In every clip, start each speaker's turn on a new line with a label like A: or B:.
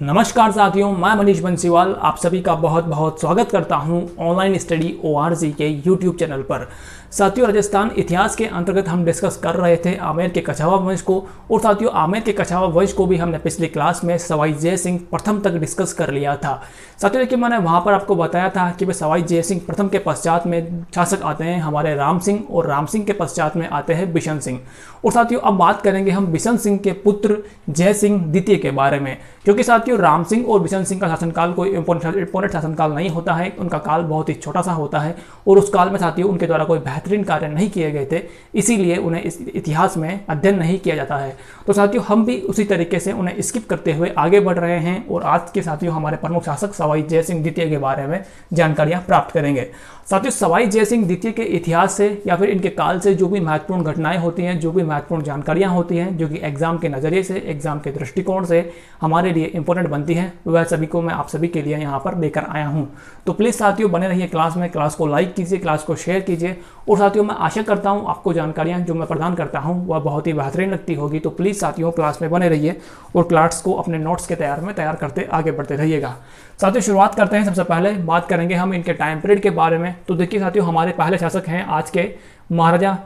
A: नमस्कार साथियों, मैं मनीष बंसीवाल आप सभी का बहुत बहुत स्वागत करता हूं ऑनलाइन स्टडी ORG के यूट्यूब चैनल पर। साथियों, राजस्थान इतिहास के अंतर्गत हम डिस्कस कर रहे थे आमेर के कछावा वंश को। और साथियों, आमेर के कछावा वंश को भी हमने पिछली क्लास में सवाई जय सिंह प्रथम तक डिस्कस कर लिया था। साथियों, देखिए मैंने वहाँ पर आपको बताया था कि सवाई जय सिंह प्रथम के पश्चात में शासक आते हैं हमारे राम सिंह, और राम सिंह के पश्चात में आते हैं बिशन सिंह। और साथियों, अब बात करेंगे हम बिशन सिंह के पुत्र जय सिंह द्वितीय के बारे में, क्योंकि साथियों राम सिंह और बिशन सिंह का शासनकाल कोई इंपोर्टेंट शासनकाल नहीं होता है। उनका काल बहुत ही छोटा सा होता है और उस काल में साथियों उनके द्वारा कोई बेहतरीन कार्य नहीं किए गए थे, इसीलिए उन्हें इस इतिहास में अध्ययन नहीं किया जाता है। तो साथियों, हम भी उसी तरीके से उन्हें स्किप करते हुए आगे बढ़ रहे हैं और आज के साथियों हमारे प्रमुख शासक सवाई जय सिंह द्वितीय के बारे में जानकारियां प्राप्त करेंगे। साथियों, सवाई जय सिंह द्वितीय के इतिहास से या फिर इनके काल से जो भी महत्वपूर्ण घटनाएं होती हैं, जो भी महत्वपूर्ण जानकारियां होती हैं, जो कि एग्जाम के नज़रिए से, एग्जाम के दृष्टिकोण से हमारे लिए इंपॉर्टेंट बनती हैं, वह सभी को मैं आप सभी के लिए यहाँ पर लेकर आया हूँ। तो प्लीज़ साथियों बने रहिए क्लास में, क्लास को लाइक कीजिए, क्लास को शेयर कीजिए। और साथियों, मैं आशा करता हूँ आपको जानकारियाँ जो मैं प्रदान करता हूँ वह बहुत ही बेहतरीन लगती होगी। तो प्लीज़ साथियों क्लास में बने रहिए और क्लास को अपने नोट्स के तैयार करते आगे बढ़ते रहिएगा। साथियों, शुरुआत करते हैं। सबसे पहले बात करेंगे हम इनके टाइम पीरियड के बारे में। तो देखिए साथियों, हमारे पहले शासक हैं आज के महाराजा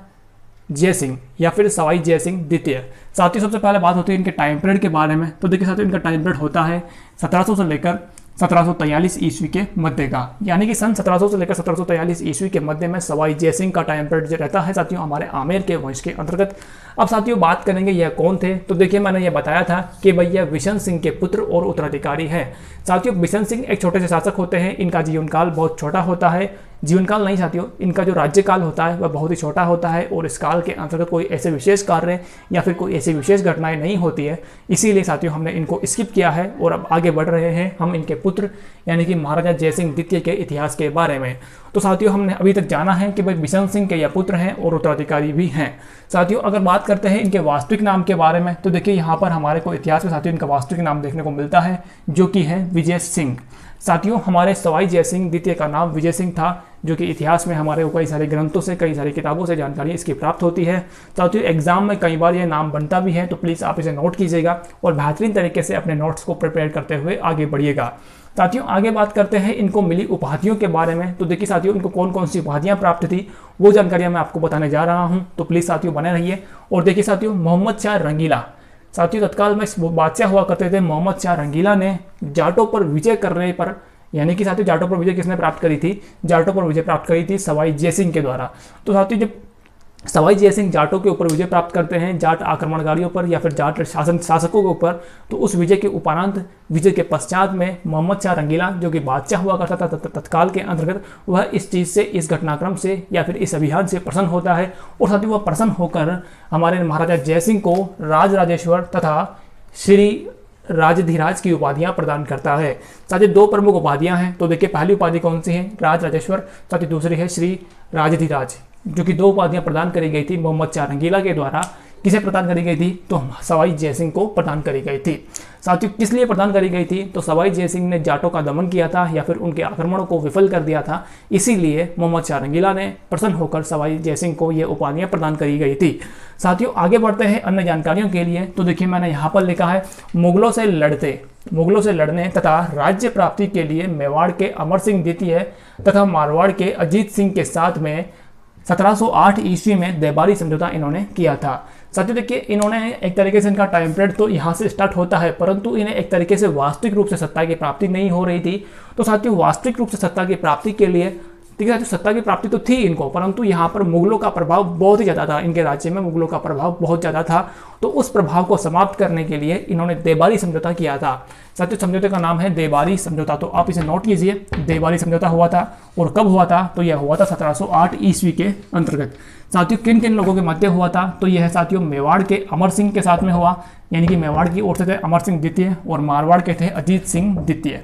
A: जय सिंह या फिर सवाई जय सिंह द्वितीय। साथियों, सबसे पहले बात होती है इनके टाइम पीरियड के बारे में। तो देखिए साथियों, इनका टाइम पीरियड होता है 1700 से लेकर 1743 ईस्वी के मध्य का, यानी कि सन 1700 से लेकर 1743 ईस्वी के मध्य में सवाई जय सिंह का टाइम पीरियड रहता है साथियों हमारे आमेर के वंश के अंतर्गत। अब साथियों बात करेंगे यह कौन थे। तो देखिए मैंने यह बताया था कि भैया बिशन सिंह के पुत्र और उत्तराधिकारी हैं। साथियों, बिशन सिंह एक छोटे से शासक होते हैं। इनका जीवन काल बहुत छोटा होता है, जीवन काल नहीं साथियों, इनका जो राज्यकाल होता है वह बहुत ही छोटा होता है और इस काल के अंतर्गत कोई ऐसे विशेष कार्य या फिर कोई ऐसी विशेष घटनाएं नहीं होती है, इसीलिए साथियों हमने इनको स्किप किया है। और अब आगे बढ़ रहे हैं हम इनके पुत्र यानी कि महाराजा जय सिंह द्वितीय के इतिहास के बारे में। तो साथियों, हमने अभी तक जाना है कि भाई बिशन सिंह के यह पुत्र हैं और उत्तराधिकारी भी हैं। साथियों, अगर बात करते हैं इनके वास्तविक नाम के बारे में, तो देखिए यहाँ पर हमारे को इतिहास में साथियों इनका वास्तविक नाम देखने को मिलता है, जो कि है विजय सिंह। साथियों, हमारे सवाई जय सिंह द्वितीय का नाम विजय सिंह था, जो कि इतिहास में हमारे को कई सारे ग्रंथों से, कई सारी किताबों से जानकारी इसकी प्राप्त होती है। साथियों, एग्जाम में कई बार यह नाम बनता भी है, तो प्लीज़ आप इसे नोट कीजिएगा और बेहतरीन तरीके से अपने नोट्स को प्रिपेयर करते हुए आगे बढ़िएगा। साथियों, आगे बात करते हैं इनको मिली उपाधियों के बारे में। तो देखिए साथियों, इनको कौन कौन सी उपाधियां प्राप्त थी वो जानकारियां मैं आपको बताने जा रहा हूं, तो प्लीज़ साथियों बने रहिए। और देखिए साथियों, मोहम्मद शाह रंगीला, साथियों तत्काल में बादशाह हुआ करते थे मोहम्मद शाह रंगीला ने जाटों पर विजय करने पर, यानी कि साथियों जाटों पर विजय किसने प्राप्त करी थी, जाटों पर विजय प्राप्त करी थी सवाई जय सिंह के द्वारा। तो साथियों, जब सवाई जय सिंह जाटों के ऊपर विजय प्राप्त करते हैं, जाट आक्रमणकारियों पर या फिर जाट शासकों के ऊपर, तो उस विजय के उपरांत, विजय के पश्चात में मोहम्मद शाह रंगीला जो कि बादशाह हुआ करता था तत्काल के अंतर्गत, वह इस चीज़ से, इस घटनाक्रम से या फिर इस अभियान से प्रसन्न होता है और साथियों वह प्रसन्न होकर हमारे महाराजा जय सिंह को राजराजेश्वर तथा श्री राजधिराज की उपाधियां प्रदान करता है। साथियों, दो प्रमुख उपाधियां हैं। तो देखिए पहली उपाधि कौन सी है, राजराजेश्वर, साथियों दूसरी है श्री राजधिराज, जो कि दो उपाधियां प्रदान करी गई थी मोहम्मद शाह रंगीला के द्वारा। किसे प्रदान करी गई थी, तो सवाई जय सिंह को प्रदान करी गई थी। साथियों, किस लिए प्रदान करी गई थी, तो सवाई जय सिंह ने जाटों का दमन किया था या फिर उनके आक्रमणों को विफल कर दिया था, इसीलिए मोहम्मद शाह रंगीला ने प्रसन्न होकर सवाई जय सिंह को ये उपाधियां प्रदान करी गई थी। साथियों, आगे बढ़ते हैं अन्य जानकारियों के लिए। तो देखिए मैंने यहाँ पर लिखा है, मुगलों से लड़ने तथा राज्य प्राप्ति के लिए मेवाड़ के अमर सिंह द्वितीय तथा मारवाड़ के अजीत सिंह के साथ में 1708 ईस्वी में देबारी समझौता इन्होंने किया था। साथियों देखिए, इन्होंने एक तरीके से इनका टाइम पीरियड तो यहाँ से स्टार्ट होता है, परंतु इन्हें एक तरीके से वास्तविक रूप से सत्ता की प्राप्ति नहीं हो रही थी। तो साथियों, वास्तविक रूप से सत्ता की प्राप्ति के लिए, ठीक है, सत्ता की प्राप्ति तो थी इनको, परंतु यहाँ पर मुगलों का प्रभाव बहुत ही ज़्यादा था, इनके राज्य में मुगलों का प्रभाव बहुत ज़्यादा था। तो उस प्रभाव को समाप्त करने के लिए इन्होंने देबारी समझौता किया था। साथियों, समझौते का नाम है देबारी समझौता, तो आप इसे नोट कीजिए। देबारी समझौता हुआ था और कब हुआ था, तो यह हुआ था 1708 ईस्वी के अंतर्गत। साथियों, किन किन लोगों के मध्य हुआ था, तो यह साथियों मेवाड़ के अमर सिंह के साथ में हुआ, यानी कि मेवाड़ की ओर से थे अमर सिंह द्वितीय और मारवाड़ के थे अजीत सिंह द्वितीय।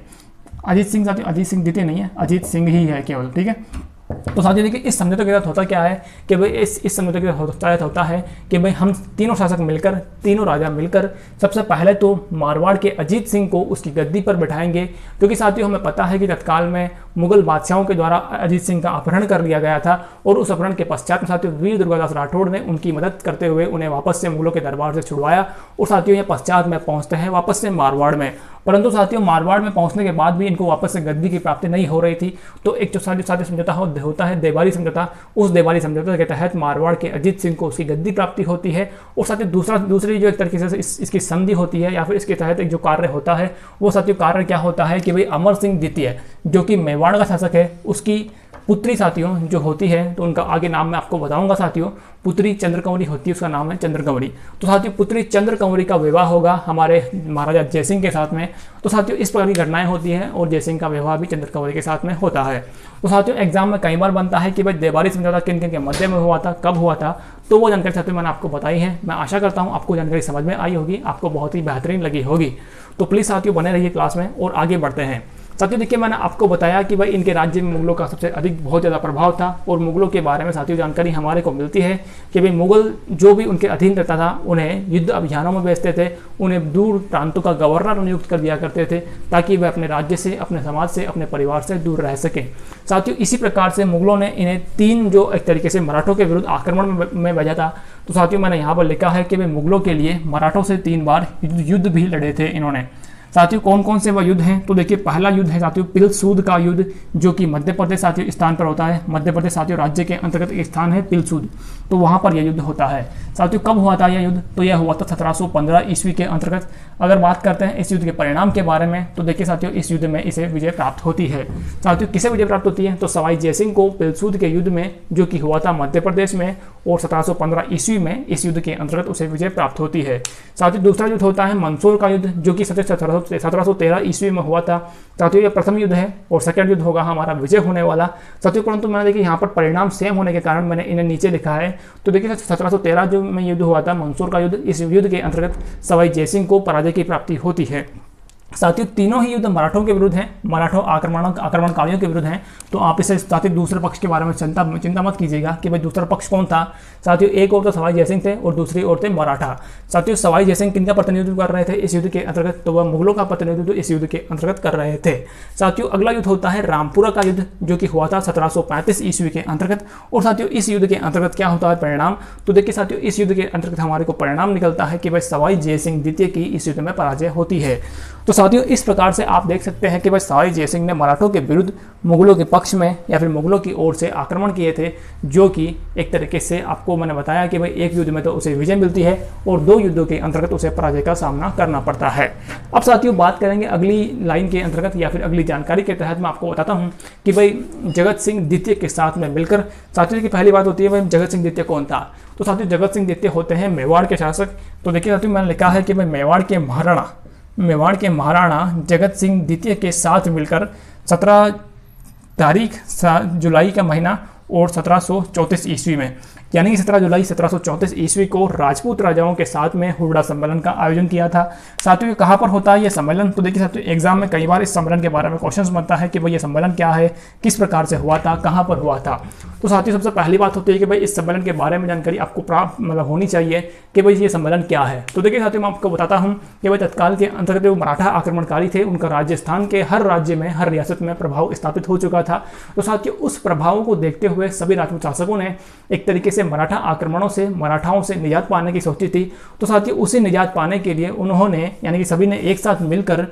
A: अजीत सिंह साथियों, अजीत सिंह द्वितीय नहीं है, अजीत सिंह ही है केवल, ठीक है। तो साथियों देखिए इस समझौते के साथ होता क्या है कि भाई इस समझौते के साथ होता है कि भाई हम तीनों शासक मिलकर, तीनों राजा मिलकर सबसे पहले तो मारवाड़ के अजीत सिंह को उसकी गद्दी पर बैठाएंगे, क्योंकि साथियों हमें पता है कि तत्काल में मुगल बादशाहों के द्वारा अजीत सिंह का अपहरण कर लिया गया था और उस अपहरण के पश्चात में साथियों वीर दुर्गादास राठौड़ ने उनकी मदद करते हुए उन्हें वापस से मुगलों के दरबार से छुड़वाया और साथियों ये पश्चात में पहुंचते हैं वापस से मारवाड़ में। परंतु साथियों मारवाड़ में पहुंचने के बाद भी इनको वापस से गद्दी की प्राप्ति नहीं हो रही थी, तो एक जो साथियों समझौता होता है देवाली समझौता, उस देवाली समझौते के तहत मारवाड़ के अजीत सिंह को उसकी गद्दी प्राप्ति होती है। और साथियों दूसरी जो एक तरीके से इसकी संधि होती है या फिर इसके तहत एक जो कार्य होता है वो साथियों कार्य क्या होता है कि भाई अमर सिंह द्वितीय जो कि मेवाड़ का शासक है उसकी पुत्री साथियों जो होती है, तो उनका आगे नाम मैं आपको बताऊंगा साथियों, पुत्री चंद्रकंवरी होती है, उसका नाम है चंद्रकंवरी। तो साथियों पुत्री चंद्रकंवरी का विवाह होगा हमारे महाराजा जयसिंह के साथ में। तो साथियों इस प्रकार की घटनाएं होती हैं और जयसिंह का विवाह भी चंद्रकंवरी के साथ में होता है। तो साथियों एग्जाम में कई बार बनता है कि भाई देवाली समझौता किन किन के मध्य में हुआ था, कब हुआ था, तो वो जानकारी साथियों मैंने आपको बताई है। मैं आशा करता हूँ आपको जानकारी समझ में आई होगी, आपको बहुत ही बेहतरीन लगी होगी। तो प्लीज़ साथियों बने रहिए क्लास में और आगे बढ़ते हैं। साथियों देखिए मैंने आपको बताया कि भाई इनके राज्य में मुगलों का सबसे अधिक बहुत ज़्यादा प्रभाव था और मुगलों के बारे में साथियों जानकारी हमारे को मिलती है कि भाई मुगल जो भी उनके अधीन रहता था उन्हें युद्ध अभियानों में भेजते थे, उन्हें दूर प्रांतों का गवर्नर नियुक्त कर दिया करते थे ताकि वह अपने राज्य से, अपने समाज से, अपने परिवार से दूर रह सकें। साथियों इसी प्रकार से मुगलों ने इन्हें 3 जो एक तरीके से मराठों के विरुद्ध आक्रमण में भेजा था। तो साथियों मैंने यहाँ पर लिखा है कि भाई मुगलों के लिए मराठों से 3 बार युद्ध भी लड़े थे इन्होंने। साथियों कौन कौन से वह युद्ध हैं, तो देखिए पहला युद्ध है साथियों पिलसूद का युद्ध जो कि मध्य प्रदेश साथियों स्थान पर होता है। मध्य प्रदेश साथियों राज्य के अंतर्गत एक स्थान है पिलसूद, तो वहां पर यह युद्ध होता है। साथियों कब हुआ था यह युद्ध, तो यह हुआ था 1715 ईस्वी के अंतर्गत। अगर बात करते हैं इस युद्ध के परिणाम के बारे में, तो देखिए साथियों इस युद्ध में इसे विजय प्राप्त होती है। साथियों किसे विजय प्राप्त होती है, तो सवाई जयसिंह को पिलसूद के युद्ध में जो कि हुआ था मध्य प्रदेश में और 1715 ईस्वी में इस युद्ध के अंतर्गत उसे विजय प्राप्त होती है। साथियों दूसरा युद्ध होता है मंसूर का युद्ध जो कि 1713 ईस्वी में हुआ था। साथियों यह प्रथम युद्ध है और सेकंड युद्ध होगा हमारा विजय होने वाला। साथियों परंतु मैंने देखिए यहाँ पर परिणाम सेम होने के कारण मैंने इन्हें नीचे लिखा है। तो देखिए 1713 जो में युद्ध हुआ था मंसूर का युद्ध, इस युद्ध के अंतर्गत सवाई जयसिंह को पराजय की प्राप्ति होती है। साथियों तीनों ही युद्ध मराठों के विरुद्ध हैं, मराठों आक्रमणकारियों के विरुद्ध हैं। तो आप इसे साथियों दूसरे पक्ष के बारे में चिंता मत कीजिएगा कि भाई दूसरा पक्ष कौन था। साथियों एक ओर तो सवाई जयसिंह थे और दूसरी ओर थे मराठा। साथियों सवाई जयसिंह किनका प्रतिनिधित्व कर रहे थे इस युद्ध के अंतर्गत, तो वह मुगलों का प्रतिनिधित्व इस युद्ध के अंतर्गत कर रहे थे। साथियों अगला युद्ध होता है रामपुरा का युद्ध जो कि हुआ था 1735 ईस्वी के अंतर्गत। और साथियों इस युद्ध के अंतर्गत क्या होता है परिणाम, तो देखिए साथियों इस युद्ध के अंतर्गत हमारे को परिणाम निकलता है कि भाई सवाई जयसिंह द्वितीय की इस युद्ध में पराजय होती है। तो साथियों इस प्रकार से आप देख सकते हैं कि भाई सवाई जयसिंह ने मराठों के विरुद्ध मुगलों के पक्ष में या फिर मुगलों की ओर से आक्रमण किए थे, जो कि एक तरीके से आपको मैंने बताया कि भाई एक युद्ध में तो उसे विजय मिलती है और 2 युद्धों के अंतर्गत उसे पराजय का सामना करना पड़ता है। अब साथियों बात करेंगे अगली लाइन के अंतर्गत या फिर अगली जानकारी के तहत मैं आपको बताता हूँ कि भाई जगत सिंह द्वितीय के साथ में मिलकर, साथियों की पहली बात होती है भाई जगत सिंह द्वितीय कौन था, तो साथियों जगत सिंह द्वितीय होते हैं मेवाड़ के शासक। तो देखिए साथियों मैंने लिखा है कि भाई मेवाड़ के महाराणा जगत सिंह द्वितीय के साथ मिलकर 17 तारीख जुलाई का महीना और 1734 ईस्वी में, यानी कि 17 जुलाई 1734 ईस्वी को राजपूत राजाओं के साथ में हुरडा सम्मेलन का आयोजन किया था। साथियों कहाँ पर होता है ये सम्मेलन, तो देखिए साथियों एग्जाम में कई बार इस सम्मेलन के बारे में क्वेश्चन बनता है कि भाई ये सम्मेलन क्या है, किस प्रकार से हुआ था, कहाँ पर हुआ था। तो साथियों सबसे पहली बात होती है कि भाई इस सम्मेलन के बारे में जानकारी आपको प्राप्त होनी चाहिए कि भाई ये सम्मेलन क्या है। तो देखिए साथियों मैं आपको बताता हूँ कि भाई तत्काल के अंतर्गत जो मराठा आक्रमणकारी थे उनका राजस्थान के हर राज्य में, हर रियासत में प्रभाव स्थापित हो चुका था। तो साथियों उस प्रभाव को देखते हुए सभी राजपूत शासकों ने एक तरीके से मराठा आक्रमणों से, मराठाओं से निजात पाने की सोची थी। तो साथियों उसी निजात पाने के लिए उन्होंने यानी कि सभी ने एक साथ मिलकर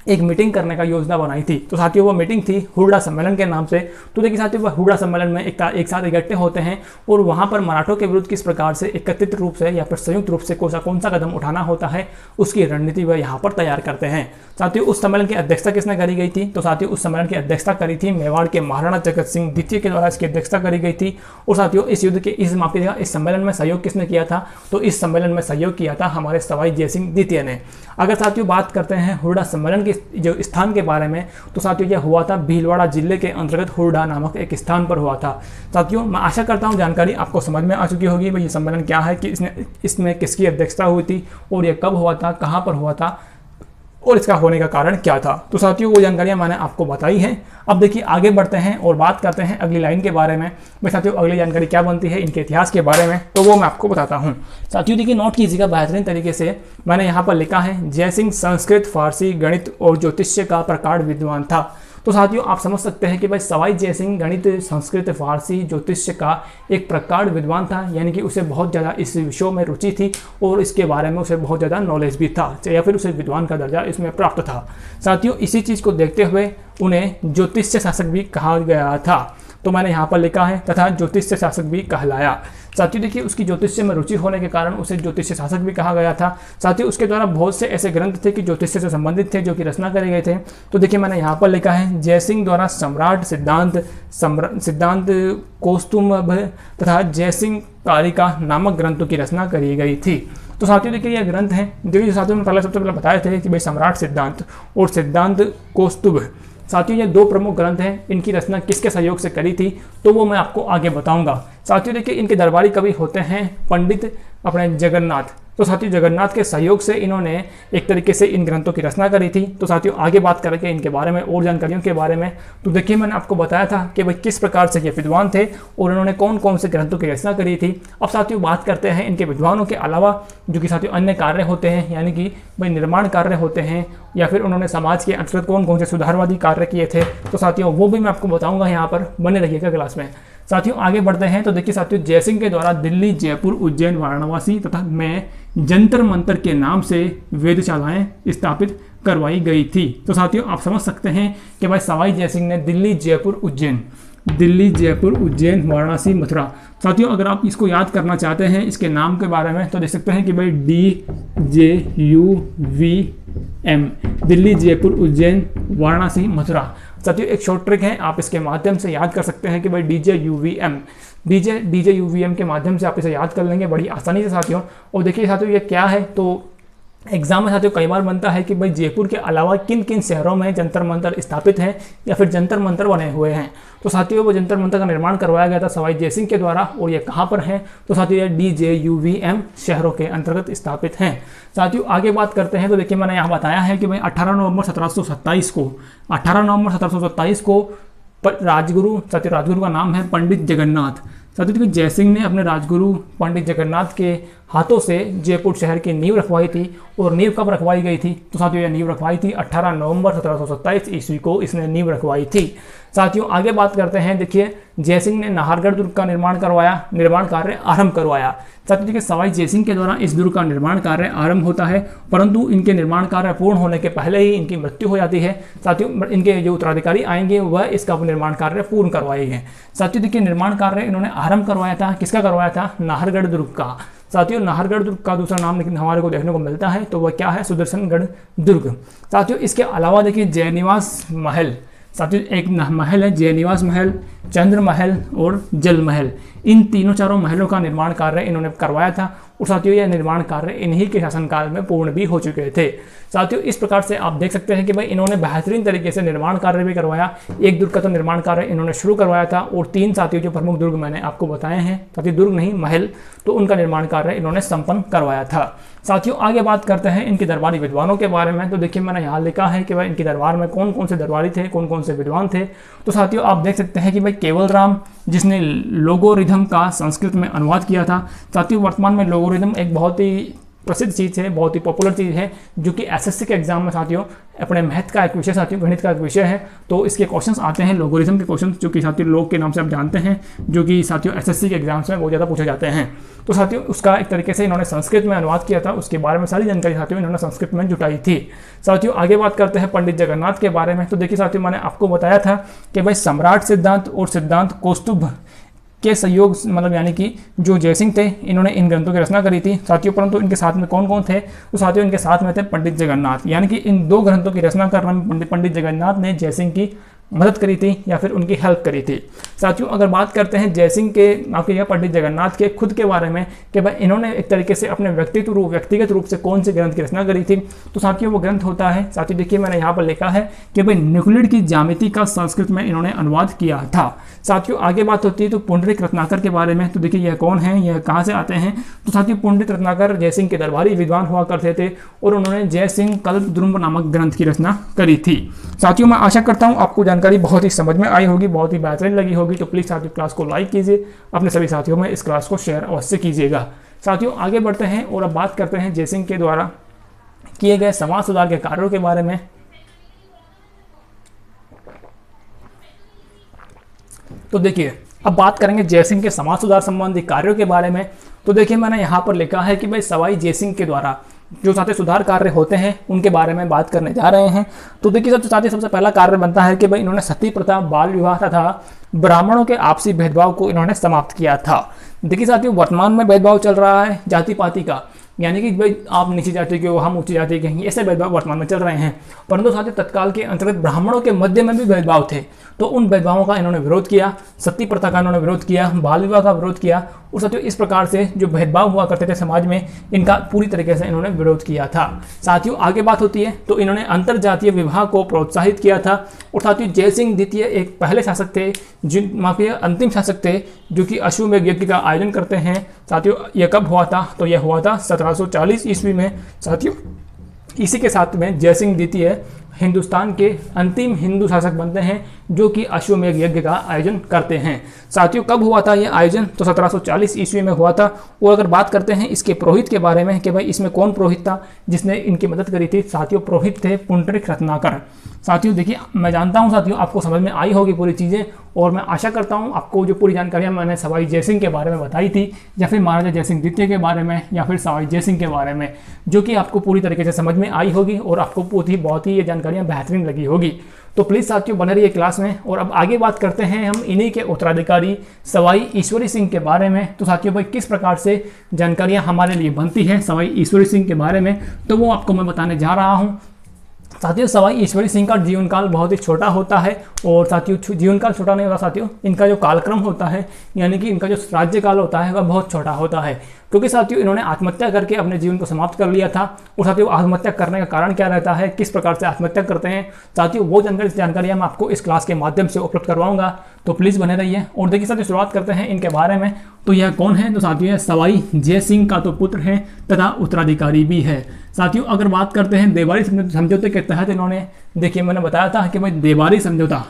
A: एक मीटिंग करने का योजना बनाई थी। तो साथियों वो मीटिंग थी हुरडा सम्मेलन के नाम से। तो देखिए साथियों वह हुरडा सम्मेलन में एक साथ इकट्ठे होते हैं और वहाँ पर मराठों के विरुद्ध किस प्रकार से एकत्रित रूप से या फिर संयुक्त रूप से कौन सा कदम उठाना होता है उसकी रणनीति वह यहाँ पर तैयार करते हैं। साथियों उस सम्मेलन की अध्यक्षता किसने करी गई थी, तो साथियों उस सम्मेलन की अध्यक्षता करी थी मेवाड़ के महाराणा जगत सिंह द्वितीय के द्वारा इसकी अध्यक्षता करी गई थी। और साथियों इस युद्ध के इस सम्मेलन में सहयोग किसने किया था, तो इस सम्मेलन में सहयोग किया था हमारे सवाई जयसिंह द्वितीय ने। अगर साथियों बात करते हैं हुरडा सम्मेलन के जो स्थान के बारे में, तो साथियों यह हुआ था भीलवाड़ा जिले के अंतर्गत हुरडा नामक एक स्थान पर हुआ था। साथियों मैं आशा करता हूं जानकारी आपको समझ में आ चुकी होगी भाई ये सम्मेलन क्या है, कि इसमें किसकी अध्यक्षता हुई थी और यह कब हुआ था, कहां पर हुआ था। और इसका होने का कारण क्या था। तो साथियों वो जानकारियां मैंने आपको बताई हैं। अब देखिए आगे बढ़ते हैं और बात करते हैं अगली लाइन के बारे में। भाई साथियों अगली जानकारी क्या बनती है इनके इतिहास के बारे में, तो वो मैं आपको बताता हूँ। साथियों देखिए नोट कीजिएगा बेहतरीन तरीके से, मैंने यहाँ पर लिखा है जयसिंह संस्कृत, फारसी, गणित और ज्योतिष्य का प्रकांड विद्वान था। तो साथियों आप समझ सकते हैं कि भाई सवाई जयसिंह गणित, संस्कृत, फारसी, ज्योतिष्य का एक प्रकांड विद्वान था, यानी कि उसे बहुत ज़्यादा इस विषयों में रुचि थी और इसके बारे में उसे बहुत ज़्यादा नॉलेज भी था, या फिर उसे विद्वान का दर्जा इसमें प्राप्त था। साथियों इसी चीज़ को देखते हुए उन्हें ज्योतिष्य शासक भी कहा गया था। तो मैंने यहाँ पर लिखा है तथा ज्योतिष्य शासक भी कहलाया। साथियों देखिए उसकी ज्योतिष्य में रुचि होने के कारण उसे ज्योतिष्य शासक भी कहा गया था। साथियों उसके द्वारा बहुत से ऐसे ग्रंथ थे कि ज्योतिष्य से संबंधित थे, जो कि रचना करे गए थे। तो देखिए मैंने यहाँ पर लिखा है जयसिंह द्वारा सम्राट, सिद्धांत कौस्तुभ तथा जयसिंह कारिका नामक ग्रंथों की रचना करी गई थी। तो साथियों देखिए ये ग्रंथ हैं, देखिए साथियों में पहले सबसे पहले बताए थे कि भाई सम्राट सिद्धांत और सिद्धांत कौस्तुभ, साथियों ये दो प्रमुख ग्रंथ हैं। इनकी रचना किसके सहयोग से करी थी तो वो मैं आपको आगे बताऊंगा। साथियों देखिए इनके दरबारी कवि होते हैं पंडित अपने जगन्नाथ। तो साथियों जगन्नाथ के सहयोग से इन्होंने एक तरीके से इन ग्रंथों की रचना करी थी। तो साथियों आगे बात करेंगे इनके बारे में और जानकारियों के बारे में। तो देखिए मैंने आपको बताया था कि भाई किस प्रकार से ये विद्वान थे और इन्होंने कौन कौन से ग्रंथों की रचना करी थी। अब साथियों बात करते हैं इनके विद्वानों के अलावा जो कि साथियों अन्य कार्य होते हैं, यानी कि भाई निर्माण कार्य होते हैं, या फिर उन्होंने समाज के अंतर्गत कौन कौन से सुधारवादी कार्य किए थे। तो साथियों वो भी मैं आपको बताऊंगा, यहाँ पर बने रहिएगा क्लास में। साथियों आगे बढ़ते हैं। तो देखिए साथियों जयसिंह के द्वारा दिल्ली, जयपुर, उज्जैन, वाराणसी तथा में जंतर मंतर के नाम से वेधशालाएं स्थापित करवाई गई थी। तो साथियों आप समझ सकते हैं कि भाई सवाई जयसिंह ने दिल्ली, जयपुर, उज्जैन, वाराणसी, मथुरा। साथियों अगर आप इसको याद करना चाहते हैं इसके नाम के बारे में तो देख सकते हैं कि भाई DJUVM, दिल्ली, जयपुर, उज्जैन, वाराणसी, मथुरा। साथियों एक शॉर्ट ट्रिक है, आप इसके माध्यम से याद कर सकते हैं कि भाई DJUVM के माध्यम से आप इसे याद कर लेंगे बड़ी आसानी से साथियों। और देखिए साथियों ये क्या है, तो एग्जाम में साथियों कई बार बनता है कि भाई जयपुर के अलावा किन किन शहरों में जंतर मंतर स्थापित हैं या फिर जंतर मंतर बने हुए हैं। तो साथियों वो जंतर मंतर का निर्माण करवाया गया था सवाई जयसिंह के द्वारा, और ये कहाँ पर हैं तो साथियों ये DJUVM शहरों के अंतर्गत स्थापित हैं। साथियों आगे बात करते हैं। तो देखिए मैंने यहाँ बताया है कि भाई 18 नवंबर 1727 को राजगुरु का नाम है पंडित जगन्नाथ। साथियों जयसिंह ने अपने राजगुरु पंडित जगन्नाथ के हाथों से जयपुर शहर की नींव रखवाई थी। और नींव कब रखवाई गई थी तो साथियों यह नींव रखवाई थी 18 नवंबर 1727 ईस्वी को इसने नींव रखवाई थी। साथियों आगे बात करते हैं। देखिए जयसिंह ने नाहरगढ़ दुर्ग का निर्माण कार्य आरंभ करवाया। साथियों देखिए सवाई जयसिंह के द्वारा इस दुर्ग का निर्माण कार्य आरंभ होता है, परंतु इनके निर्माण कार्य पूर्ण होने के पहले ही इनकी मृत्यु हो जाती है। साथियों इनके जो उत्तराधिकारी आएंगे वह इसका निर्माण कार्य पूर्ण करवाएंगे। साथियों देखिए निर्माण कार्य इन्होंने आरंभ करवाया था, किसका करवाया था, नाहरगढ़ दुर्ग का। साथियों नाहरगढ़ दुर्ग का दूसरा नाम लेकिन हमारे को देखने को मिलता है, तो वह क्या है, सुदर्शनगढ़ दुर्ग। साथियों इसके अलावा देखिए जयनिवास महल, साथियों एक महल है जयनिवास महल, चंद्र महल और जल महल। इन चारों महलों का निर्माण कार्य इन्होंने करवाया था। और साथियों यह निर्माण कार्य इन्हीं के शासनकाल में पूर्ण भी हो चुके थे। साथियों इस प्रकार से आप देख सकते हैं कि भाई इन्होंने बेहतरीन तरीके से निर्माण कार्य भी करवाया। एक दुर्ग का तो निर्माण कार्य इन्होंने शुरू करवाया था, और 3 साथियों जो प्रमुख दुर्ग मैंने आपको बताए हैं, साथियों दुर्ग नहीं महल, तो उनका निर्माण कार्य इन्होंने संपन्न करवाया था। साथियों आगे बात करते हैं इनके दरबारी विद्वानों के बारे में। तो देखिए मैंने यहाँ लिखा है कि भाई इनके दरबार में कौन कौन से दरबारी थे, कौन कौन से विद्वान थे। तो साथियों आप देख सकते हैं कि भाई केवल राम, जिसने लोगोरिथम का संस्कृत में अनुवाद किया था। साथियों वर्तमान में लोगोरिथम एक बहुत ही प्रसिद्ध चीज़ है, बहुत ही पॉपुलर चीज़ है, जो कि एसएससी के एग्जाम में साथियों अपने मैथ का एक विषय, साथियों गणित का एक विषय है। तो इसके क्वेश्चंस आते हैं लोगोरिथम के क्वेश्चंस, जो कि साथियों लोग के नाम से आप जानते हैं, जो कि साथियों एसएससी के एग्जाम्स में बहुत ज़्यादा पूछे जाते हैं। तो साथियों उसका एक तरीके से इन्होंने संस्कृत में अनुवाद किया था, उसके बारे में सारी जानकारी साथियों इन्होंने संस्कृत में जुटाई थी। साथियों आगे बात करते हैं पंडित जगन्नाथ के बारे में। तो देखिए साथियों मैंने आपको बताया था कि भाई सम्राट सिद्धांत और सिद्धांत कौस्तुभ के सहयोग, मतलब यानी कि जो जयसिंह थे इन्होंने इन ग्रंथों की रचना करी थी साथियों। परंतु इनके साथ में कौन कौन थे तो साथियों इनके साथ में थे पंडित जगन्नाथ, यानी कि इन 2 ग्रंथों की रचना करने में पंडित जगन्नाथ ने जयसिंह की मदद करी थी या फिर उनकी हेल्प करी थी। साथियों अगर बात करते हैं जयसिंह के आपके यहाँ पंडित जगन्नाथ के खुद के बारे में कि भाई इन्होंने एक तरीके से अपने व्यक्तिगत रूप से कौन से ग्रंथ की रचना करी थी, तो साथियों वो ग्रंथ होता है, साथियों देखिए मैंने यहाँ पर लिखा है कि भाई न्यूक्लिड की ज्यामिति का संस्कृत में इन्होंने अनुवाद किया था। साथियों आगे बात होती है तो पुंडरीक रत्नाकर के बारे में, तो देखिए यह कौन है, यह कहाँ से आते हैं, तो साथियों पुंडरीक रत्नाकर जयसिंह के दरबारी विद्वान हुआ करते थे और उन्होंने जयसिंह कल्पद्रुम नामक ग्रंथ की रचना करी थी। साथियों मैं आशा करता हूँ आपको जानकारी बहुत ही समझ में आई होगी, बहुत ही बेहतरीन लगी होगी, तो प्लीज़ साथियों क्लास को लाइक कीजिए, अपने सभी साथियों में इस क्लास को शेयर अवश्य कीजिएगा। साथियों आगे बढ़ते हैं और अब बात करते हैं जयसिंह के द्वारा किए गए समाज सुधार के कार्यों के बारे में। तो देखिए अब बात करेंगे जयसिंह के समाज सुधार संबंधी कार्यों के बारे में। तो देखिए मैंने यहाँ पर लिखा है कि भाई सवाई जयसिंह के द्वारा जो साथी सुधार कार्य होते हैं उनके बारे में बात करने जा रहे हैं। तो देखिए सबसे पहला कार्य बनता है कि भाई इन्होंने सती प्रथा, बाल विवाह तथा ब्राह्मणों के आपसी भेदभाव को इन्होंने समाप्त किया था। देखिए साथियों वर्तमान में भेदभाव चल रहा है जाति पाति का, यानी कि भाई आप नीची जाति के हो, हम ऊंची जाति के हैं, ऐसे भेदभाव वर्तमान में चल रहे हैं। परंतु साथियों तत्काल के अंतर्गत ब्राह्मणों के मध्य में भी भेदभाव थे, तो उन भेदभावों का इन्होंने विरोध किया, सती प्रथा का इन्होंने विरोध किया, बाल विवाह का विरोध किया और साथियों इस प्रकार से जो भेदभाव हुआ करते थे समाज में इनका पूरी तरीके से इन्होंने विरोध किया था। साथियों आगे बात होती है तो इन्होंने अंतर जातीय विवाह को प्रोत्साहित किया था और साथियों जयसिंह द्वितीय एक पहले शासक थे, अंतिम शासक थे जो कि अश्वमेध यज्ञ का आयोजन करते हैं। साथियों यह कब हुआ था, तो यह हुआ था 1740 ईस्वी में। साथियों इसी के साथ में जयसिंह द्वितीय हिंदुस्तान के अंतिम हिंदू शासक बनते हैं जो कि अश्वमेध यज्ञ का आयोजन करते हैं। साथियों कब हुआ था यह आयोजन, तो 1740 ईस्वी में हुआ था। और अगर बात करते हैं इसके पुरोहित के बारे में कि भाई इसमें कौन पुरोहित था जिसने इनकी मदद करी थी, साथियों पुरोहित थे पुंडरीक रत्नाकर। साथियों देखिए मैं जानता हूं साथियों आपको समझ में आई होगी पूरी चीज़ें और मैं आशा करता हूं आपको जो पूरी जानकारियां मैंने सवाई जयसिंह के बारे में बताई थी या फिर महाराजा जयसिंह द्वितीय के बारे में या फिर सवाई जयसिंह के बारे में, जो कि आपको पूरी तरीके से समझ में आई होगी और आपको बहुत ही ये जानकारियाँ बेहतरीन लगी होगी। तो प्लीज़ साथियों बने रहिए क्लास में। और अब आगे बात करते हैं हम इन्हीं के उत्तराधिकारी सवाई ईश्वरी सिंह के बारे में। तो साथियों भाई किस प्रकार से जानकारियाँ हमारे लिए बनती हैं सवाई ईश्वरी सिंह के बारे में, तो वो आपको मैं बताने जा रहा हूँ। साथियों सवाई ईश्वरी सिंह का जीवन काल बहुत ही छोटा होता है और साथियों जीवन काल छोटा नहीं होता साथियों, इनका जो कालक्रम होता है यानी कि इनका जो राज्यकाल होता है वह बहुत छोटा होता है, क्योंकि साथियों इन्होंने आत्महत्या करके अपने जीवन को समाप्त कर लिया था। और साथियों आत्महत्या करने का कारण क्या रहता है, किस प्रकार से आत्महत्या करते हैं, साथियों वो जानकारियाँ मैं आपको इस क्लास के माध्यम से उपलब्ध करवाऊंगा, तो प्लीज़ बने रहिए। और देखिए साथियों शुरुआत करते हैं इनके बारे में। तो यह कौन है, तो साथियों यह सवाई जयसिंह का तो पुत्र है तथा उत्तराधिकारी भी है। साथियों अगर बात करते हैं देवारी समझौते के तहत इन्होंने, देखिए मैंने बताया था कि भाई देवारी समझौता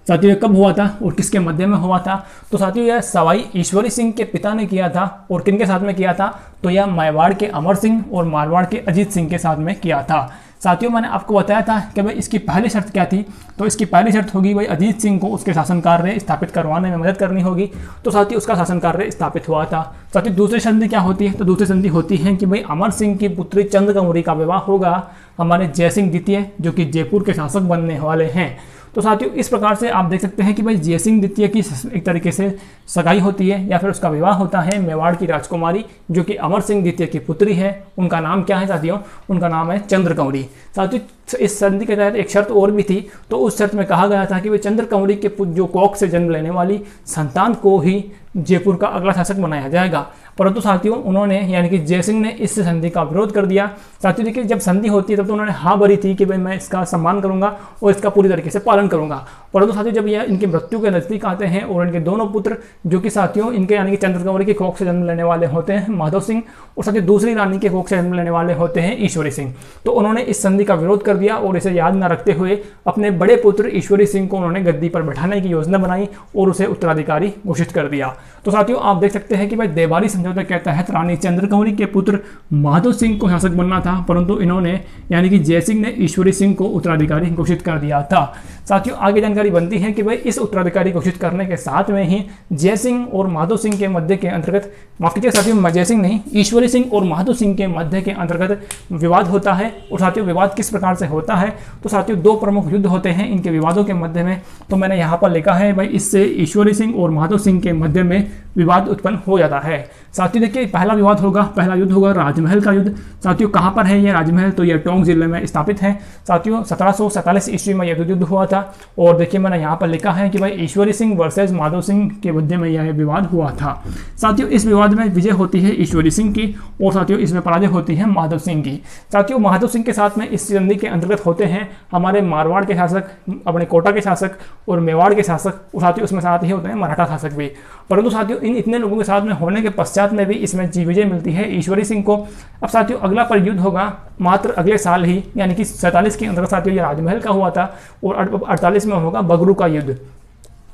A: साथियों कब हुआ था और किसके मध्य में हुआ था, तो साथियों यह सवाई ईश्वरी सिंह के पिता ने किया था। और किन के साथ में किया था, तो यह मेवाड़ के अमर सिंह और मारवाड़ के अजीत सिंह के साथ में किया था। साथियों मैंने आपको बताया था कि भाई इसकी पहली शर्त क्या थी, तो इसकी पहली शर्त होगी भाई अजीत सिंह को उसके शासन कार्य स्थापित करवाने में मदद करनी होगी, तो साथियों उसका शासन कार्य स्थापित हुआ था। साथियों दूसरी संधि क्या होती है, तो दूसरी संधि होती है कि भाई अमर सिंह की पुत्री चंद्रगौरी का विवाह होगा हमारे जयसिंह द्वितीय जो कि जयपुर के शासक बनने वाले हैं। तो साथियों इस प्रकार से आप देख सकते हैं कि भाई जयसिंह द्वितीय की एक तरीके से सगाई होती है या फिर उसका विवाह होता है मेवाड़ की राजकुमारी जो कि अमर सिंह द्वितीय की पुत्री है। उनका नाम क्या है साथियों, उनका नाम है चंद्रकौरी। साथियों इस संधि के तहत एक शर्त और भी थी, तो उस शर्त में कहा गया था कि भाई चंद्रकौरी के जो कोख से जन्म लेने वाली संतान को ही जयपुर का अगला शासक बनाया जाएगा। परंतु साथियों उन्होंने यानी कि जयसिंह ने इस संधि का विरोध कर दिया। साथियों देखिए जब संधि होती है तब तो उन्होंने हाँ भरी थी कि भाई मैं इसका सम्मान करूंगा और इसका पूरी तरीके से पालन करूंगा। परंतु साथियों जब यह इनकी मृत्यु के नजदीक आते हैं और इनके दोनों पुत्र जो कि साथियों इनके यानी कि चंद्रकौरी के कोख से जन्म लेने वाले होते हैं माधव सिंह और साथियों दूसरी रानी के कोख से जन्म लेने वाले होते हैं ईश्वरी सिंह, तो उन्होंने इस संधि का विरोध कर दिया और इसे याद न रखते हुए अपने बड़े पुत्र ईश्वरी सिंह को उन्होंने गद्दी पर बैठाने की योजना बनाई और उसे उत्तराधिकारी घोषित कर दिया। तो साथियों आप देख सकते हैं कि भाई देवारी समझौते के तहत रानी चंद्रकौरी के पुत्र माधव सिंह को शासक बनना था, परंतु इन्होंने यानी कि जयसिंह ने ईश्वरी सिंह को उत्तराधिकारी घोषित कर दिया था। साथियों आगे जानकारी बनती है कि भाई इस उत्तराधिकारी घोषित करने के साथ में ही जयसिंह और माधव सिंह के मध्य के अंतर्गत, माफ कीजिए साथियों जयसिंह नहीं ईश्वरी सिंह और माधव सिंह के मध्य के अंतर्गत विवाद होता है। और साथियों विवाद किस प्रकार से होता है, तो साथियों दो प्रमुख युद्ध होते हैं इनके विवादों के मध्य में, तो मैंने यहाँ पर लिखा है भाई इससे ईश्वरी सिंह और माधव सिंह के मध्य में विवाद उत्पन्न हो जाता है। साथियों देखिए पहला विवाद होगा, पहला युद्ध होगा राजमहल का युद्ध। साथियों कहाँ पर है ये राजमहल, तो ये टोंक जिले में स्थापित है। साथियों 1747 ईस्वी में यह युद्ध हुआ था और देखिए मैंने यहाँ पर लिखा है कि भाई ईश्वरी सिंह वर्सेस माधव सिंह के मध्य में यह विवाद हुआ था। साथियों इस विवाद में विजय होती है ईश्वरी सिंह की और साथियों इसमें पराजय होती है माधव सिंह की। साथियों माधव सिंह के साथ में इस संधि के अंतर्गत होते हैं हमारे मारवाड़ के शासक, अपने कोटा के शासक और मेवाड़ के शासक, और साथियों उसमें साथ ही होते हैं मराठा शासक भी। परंतु साथियों इन इतने लोगों के साथ में होने के पश्चात में भी इसमें विजय मिलती है ईश्वरी सिंह को। अब साथियों अगला पर युद्ध होगा मात्र अगले साल ही, यानी कि 47 के अंतर्गत साथियों ये राजमहल का हुआ था और 48 में होगा बगरू का युद्ध।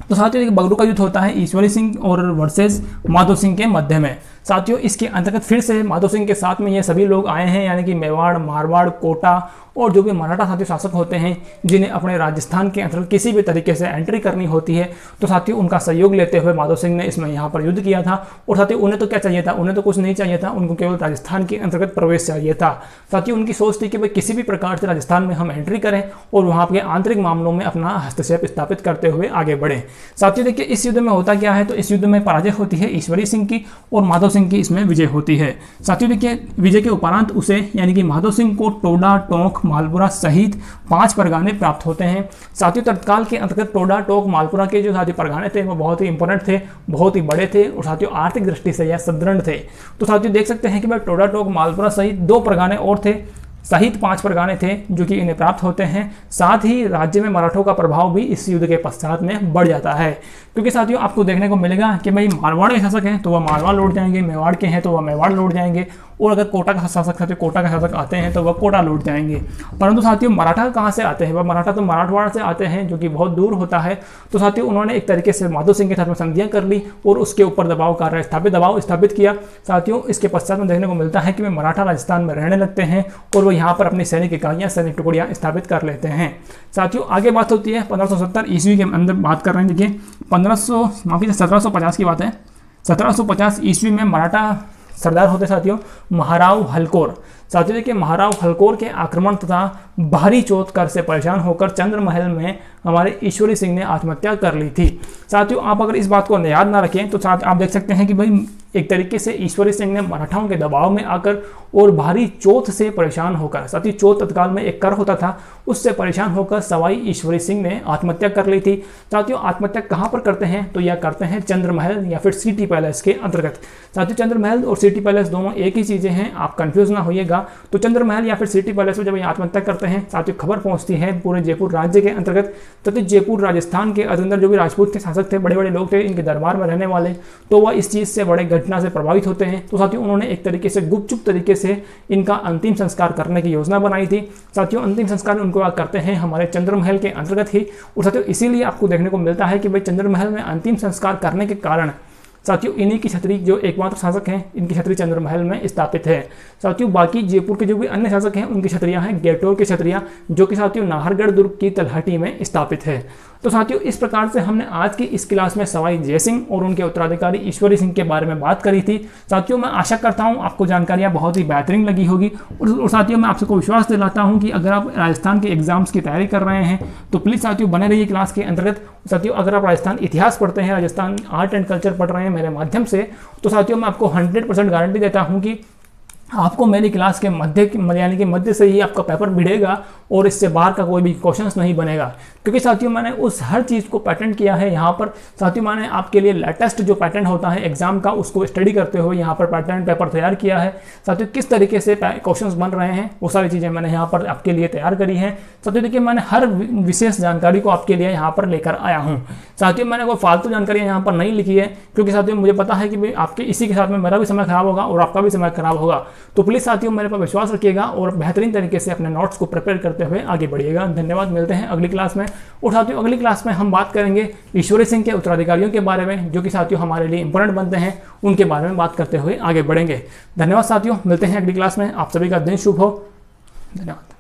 A: तो साथियों बगरू का युद्ध होता है ईश्वरी सिंह और वर्सेस माधव सिंह के मध्य में। साथियों इसके अंतर्गत फिर से माधव सिंह के साथ में ये सभी लोग आए हैं, यानी कि मेवाड़, मारवाड़, कोटा और जो भी मराठा साथियों शासक होते हैं जिन्हें अपने राजस्थान के अंतर्गत किसी भी तरीके से एंट्री करनी होती है, तो साथियों उनका सहयोग लेते हुए माधव सिंह ने इसमें यहाँ पर युद्ध किया था। और साथियों उन्हें तो क्या चाहिए था, उन्हें तो कुछ नहीं चाहिए था, उनको केवल राजस्थान के अंतर्गत प्रवेश चाहिए था। साथियों उनकी सोच थी कि भाई किसी भी प्रकार से राजस्थान में हम एंट्री करें और वहाँ के आंतरिक मामलों में अपना हस्तक्षेप स्थापित करते हुए आगे बढ़ें। साथियों देखिए इस युद्ध में होता क्या है, तो इस युद्ध में पराजय होती है ईश्वरी सिंह की और माधव सिंह की इसमें विजय होती है। साथियों देखिए विजय के उपरांत उसे यानी कि माधव सिंह को टोडा, टोंक, मालपुरा सहित 5 परगाने प्राप्त होते हैं। साथियों तत्काल के अंतर्गत टोडा, टोंक, मालपुरा के जो साथियों परगाने थे वो बहुत ही इंपॉर्टेंट थे, बहुत ही बड़े थे और साथियों आर्थिक दृष्टि से यह सुदृढ़ थे। तो साथियों देख सकते हैं कि भाई टोडा, टोंक, मालपुरा सहित 2 परगाने और थे, सहित 5 परगाने थे जो कि इन्हें प्राप्त होते हैं। साथ ही राज्य में मराठों का प्रभाव भी इस युद्ध के पश्चात में बढ़ जाता है, क्योंकि साथियों आपको देखने को मिलेगा कि भाई मारवाड़ के शासक हैं तो वह मारवाड़ लौट जाएंगे, मेवाड़ के हैं तो वह मेवाड़ लौट जाएंगे, और अगर कोटा का शासक है तो कोटा का शासक आते हैं तो वह कोटा लौट जाएंगे। परंतु साथियों मराठा कहाँ से आते हैं, वह मराठा तो मराठवाड़ा से आते हैं जो कि बहुत दूर होता है। तो साथियों उन्होंने एक तरीके से माधव सिंह के साथ में संधियां कर ली और उसके ऊपर दबाव स्थापित किया। साथियों इसके पश्चात में देखने को मिलता है कि वे मराठा राजस्थान में रहने लगते हैं और वो यहाँ पर अपनी सैनिक इकाइयाँ, सैनिक टुकड़ियाँ स्थापित कर लेते हैं। साथियों आगे बात होती है 1570 ईस्वी के अंदर बात कर रहे हैं। देखिए 1750 की बात है। 1750 ईस्वी में मराठा सरदार होते साथियों महाराव हलकोर। साथियों देखिए महाराव हलकोर के आक्रमण तथा भारी चोट कर से परेशान होकर चंद्रमहल में हमारे ईश्वरी सिंह ने आत्महत्या कर ली थी। साथियों आप अगर इस बात को याद ना रखें तो साथ आप देख सकते हैं कि भाई एक तरीके से ईश्वरी सिंह ने मराठाओं के दबाव में आकर और भारी चोट से परेशान होकर, साथियों चोट तत्काल में एक कर होता था, उससे परेशान होकर सवाई ईश्वरी सिंह ने आत्महत्या कर ली थी। साथियों आत्महत्या कहाँ पर करते हैं, तो यह करते हैं चंद्रमहल या फिर सिटी पैलेस के अंतर्गत। साथियों चंद्रमहल और सिटी पैलेस दोनों एक ही चीज़ें हैं, आप कंफ्यूज ना होइएगा। तो चंद्रमहल या फिर सिटी पैलेस में जब ये आत्महत्या करते हैं साथियों खबर पहुंचती है पूरे जयपुर राज्य के अंतर्गत, तथा जयपुर राजस्थान के अंदर जो भी राजपूत के शासक थे, बड़े बड़े लोग थे इनके दरबार में रहने वाले, तो वह इस चीज़ से बड़े घटना से प्रभावित होते हैं। तो साथियों उन्होंने एक तरीके से गुपचुप तरीके से इनका अंतिम संस्कार करने की योजना बनाई थी। साथियों अंतिम संस्कार उनको करते हैं हमारे चंद्रमहल के अंतर्गत ही। और साथियों इसीलिए आपको देखने को मिलता है कि भाई चंद्रमहल में अंतिम संस्कार करने के कारण साथियों इन्हीं की छतरी जो एकमात्र शासक हैं, इनकी छतरी चंद्रमहल में स्थापित है। साथियों बाकी जयपुर के जो भी अन्य शासक हैं उनकी छतरियां हैं गेटोर की छतरियां, जो कि साथियों नाहरगढ़ दुर्ग की तलहटी में स्थापित है। तो साथियों इस प्रकार से हमने आज की इस क्लास में सवाई जयसिंह और उनके उत्तराधिकारी ईश्वरी सिंह के बारे में बात करी थी। साथियों मैं आशा करता हूं आपको जानकारियां बहुत ही बेहतरीन लगी होगी। और साथियों मैं आपको विश्वास दिलाता हूं कि अगर आप राजस्थान के एग्जाम्स की तैयारी कर रहे हैं तो प्लीज़ साथियों बने रहिए क्लास के अंतर्गत। साथियों अगर आप राजस्थान इतिहास पढ़ते हैं, राजस्थान आर्ट एंड कल्चर पढ़ रहे हैं मेरे माध्यम से, तो साथियों मैं आपको 100% गारंटी देता हूँ कि आपको मेरी क्लास के मध्य से ही आपका पेपर भिड़ेगा और इससे बाहर का कोई भी क्वेश्चंस नहीं बनेगा, क्योंकि साथियों मैंने उस हर चीज़ को पैटर्न किया है यहाँ पर। साथियों मैंने आपके लिए लेटेस्ट जो पैटर्न होता है एग्जाम का उसको स्टडी करते हुए यहाँ पर पैटर्न पेपर तैयार किया है। साथियों किस तरीके से क्वेश्चंस बन रहे हैं वो सारी चीज़ें मैंने यहाँ पर आपके लिए तैयार करी हैं। साथियों देखिए मैंने हर विशेष जानकारी को आपके लिए यहाँ पर लेकर आया हूँ। साथियों मैंने कोई फालतू जानकारी यहाँ पर नहीं लिखी है, क्योंकि साथियों मुझे पता है कि भाई आपके इसी के साथ में मेरा भी समय खराब होगा और आपका भी समय खराब होगा। तो प्लीज़ साथियों मेरे पर विश्वास रखिएगा और बेहतरीन तरीके से अपने नोट्स को प्रिपेयर करते हुए आगे बढ़िएगा। धन्यवाद, मिलते हैं अगली क्लास में। और साथियों अगली क्लास में हम बात करेंगे ईश्वरी सिंह के उत्तराधिकारियों के बारे में, जो कि साथियों हमारे लिए इंपॉर्टेंट बनते हैं, उनके बारे में बात करते हुए आगे बढ़ेंगे। धन्यवाद साथियों, मिलते हैं अगली क्लास में। आप सभी का दिन शुभ हो। धन्यवाद।